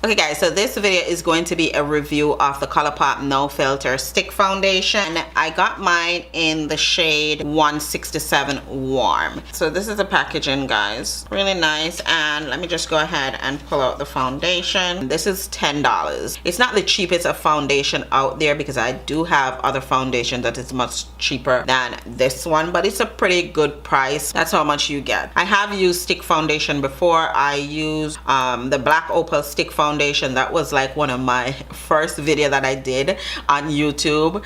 Okay guys, so this video is going to be a review of the Colourpop No Filter Stick Foundation. I got mine in the shade 167 Warm. So this is the packaging, guys. Really nice. And let me just go ahead and pull out the foundation. This is $10. It's not the cheapest of foundation out there because I do have other foundation that is much cheaper than this one, but it's a pretty good price. That's how much you get. I have used stick foundation before. I used the Black Opal Stick Foundation. That was like one of my first video that I did on YouTube,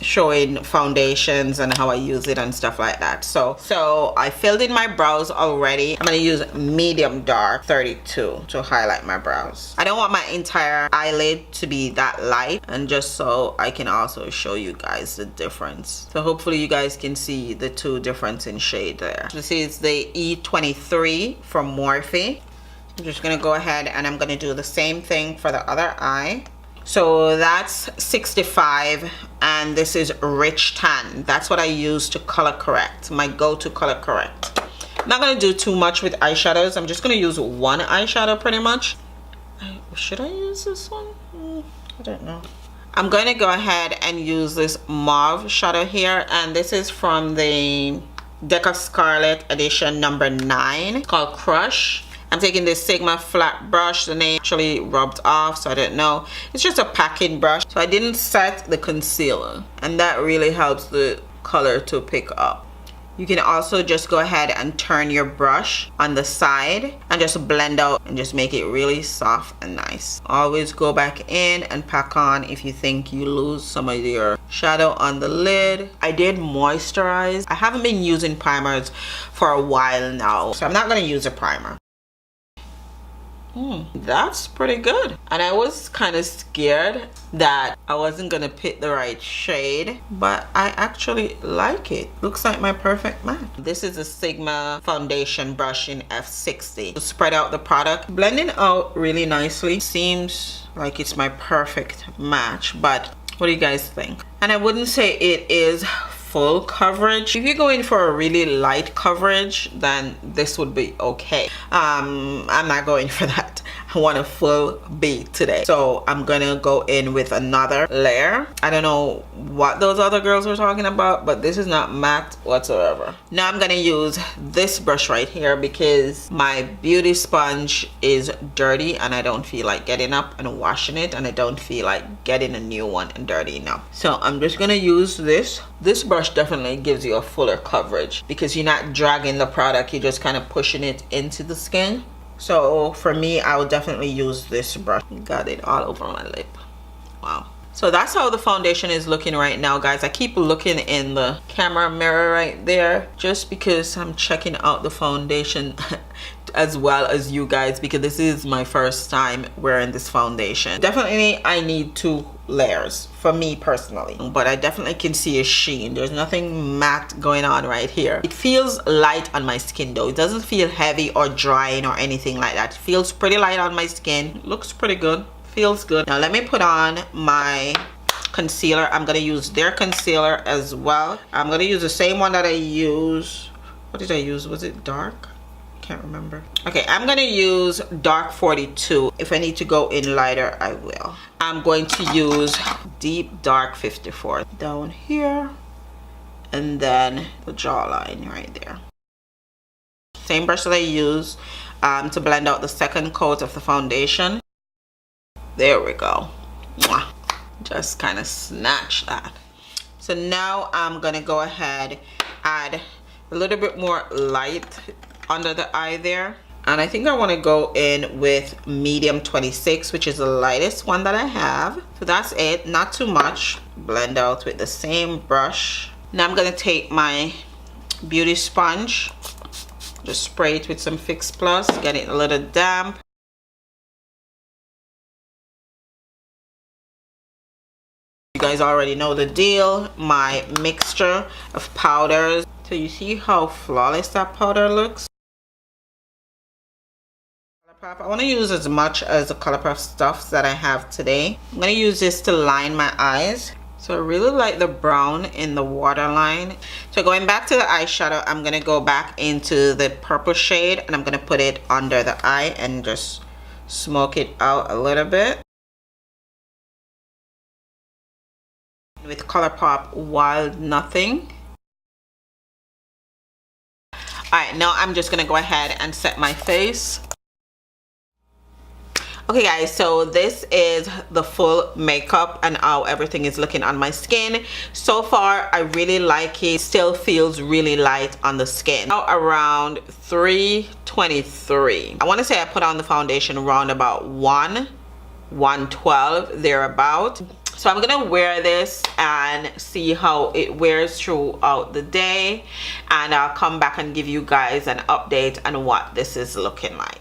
showing foundations and how I use it and stuff like that. So I filled in my brows already. I'm gonna use medium dark 32 to highlight my brows. I don't want my entire eyelid to be that light, and just so I can also show you guys the difference. So hopefully you guys can see the two difference in shade there. This is the E23 from Morphe. I'm just gonna go ahead and I'm gonna do the same thing for the other eye. So that's 65, and this is Rich Tan. That's what I use to color correct, my go-to color correct. I'm not gonna do too much with eyeshadows. I'm just gonna use one eyeshadow pretty much. Should I use this one? I don't know. I'm going to go ahead and use this mauve shadow here, and this is from the Deca Scarlet edition number 9 called Crush. I'm taking this Sigma flat brush. The name actually rubbed off, so I didn't know. It's just a packing brush, so I didn't set the concealer, and that really helps the color to pick up. You can also just go ahead and turn your brush on the side and just blend out and just make it really soft and nice. Always go back in and pack on if you think you lose some of your shadow on the lid. I did moisturize. I haven't been using primers for a while now, so I'm not going to use a primer. That's pretty good. And I was kind of scared that I wasn't gonna pick the right shade, but I actually like it. Looks like my perfect match. This is a Sigma foundation brush in F60 to spread out the product, blending out really nicely. Seems like it's my perfect match, but what do you guys think? And I wouldn't say it is full coverage. If you're going for a really light coverage, then this would be okay. I'm not going for that. I want a full beat today, so I'm gonna go in with another layer. I don't know what those other girls were talking about, but this is not matte whatsoever. Now I'm gonna use this brush right here because my beauty sponge is dirty and I don't feel like getting up and washing it, and I don't feel like getting a new one and dirty enough. So I'm just gonna use this. This brush definitely gives you a fuller coverage because you're not dragging the product, you're just kind of pushing it into the skin. So for me, I would definitely use this brush. Got it all over my lip. Wow. So that's how the foundation is looking right now, guys. I keep looking in the camera mirror right there just because I'm checking out the foundation as well as you guys, because this is my first time wearing this foundation. Definitely I need 2 layers for me personally, but I definitely can see a sheen. There's nothing matte going on right here. It feels light on my skin though. It doesn't feel heavy or drying or anything like that. It feels pretty light on my skin. It looks pretty good. Feels good. Now let me put on my concealer. I'm gonna use their concealer as well. I'm gonna use the same one that I use. What did I use? Was it dark? Can't remember. Okay, I'm gonna use dark 42. If I need to go in lighter, I will. I'm going to use deep dark 54 down here, and then the jawline right there. Same brush that I use to blend out the second coat of the foundation. There we go. Mwah. Just kind of snatch that. So now I'm gonna go ahead, add a little bit more light under the eye there, and I think I want to go in with medium 26, which is the lightest one that I have. So that's it, not too much. Blend out with the same brush. Now I'm gonna take my beauty sponge, just spray it with some Fix Plus, get it a little damp. You guys already know the deal. My mixture of powders. So you see how flawless that powder looks? I want to use as much as the Colourpop stuff that I have today. I'm going to use this to line my eyes. So I really like the brown in the waterline. So going back to the eyeshadow, I'm going to go back into the purple shade and I'm going to put it under the eye and just smoke it out a little bit with Colourpop Wild Nothing. Alright, now I'm just gonna go ahead and set my face. Okay guys, so this is the full makeup and how everything is looking on my skin. So far, I really like it. Still feels really light on the skin. Now around 323. I want to say I put on the foundation around about 112 thereabout. So I'm gonna wear this and see how it wears throughout the day, and I'll come back and give you guys an update on what this is looking like.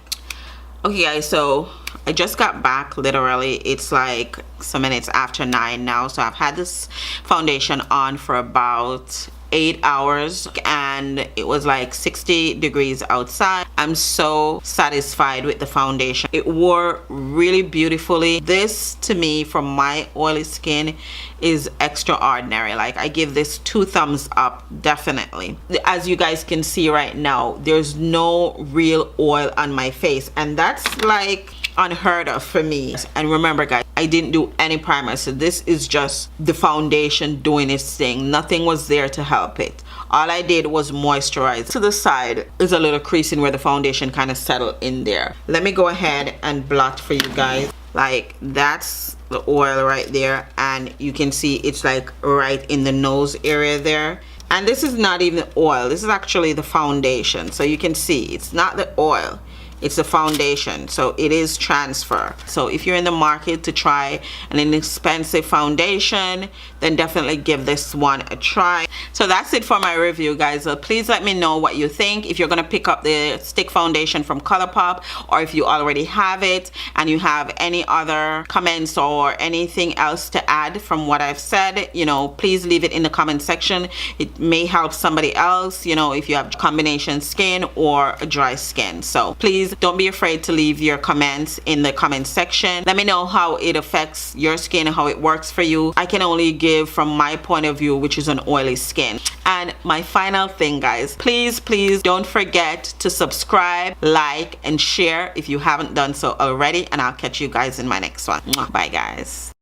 Okay guys, so I just got back. Literally it's like some minutes after 9 now, so I've had this foundation on for about 8 hours and it was like 60 degrees outside. I'm so satisfied with the foundation. It wore really beautifully. This to me, from my oily skin, is extraordinary. Like, I give this 2 thumbs up, definitely. As you guys can see right now, there's no real oil on my face, and that's like unheard of for me. And remember guys, I didn't do any primer, so this is just the foundation doing its thing. Nothing was there to help it. All I did was moisturize. To the side is a little creasing where the foundation kind of settled in there. Let me go ahead and blot for you guys. Like, that's the oil right there, and you can see it's like right in the nose area there. And this is not even oil, this is actually the foundation. So you can see it's not the oil, it's the foundation, so it is transfer. So if you're in the market to try an inexpensive foundation, then definitely give this one a try. So that's it for my review guys. So please let me know what you think, if you're gonna pick up the stick foundation from Colourpop, or if you already have it and you have any other comments or anything else to add from what I've said. You know, please leave it in the comment section. It may help somebody else, you know, if you have combination skin or a dry skin. So please don't be afraid to leave your comments in the comment section. Let me know how it affects your skin, how it works for you. I can only give from my point of view, which is an oily skin. And my final thing guys, please don't forget to subscribe, like, and share if you haven't done so already, and I'll catch you guys in my next one. Bye guys.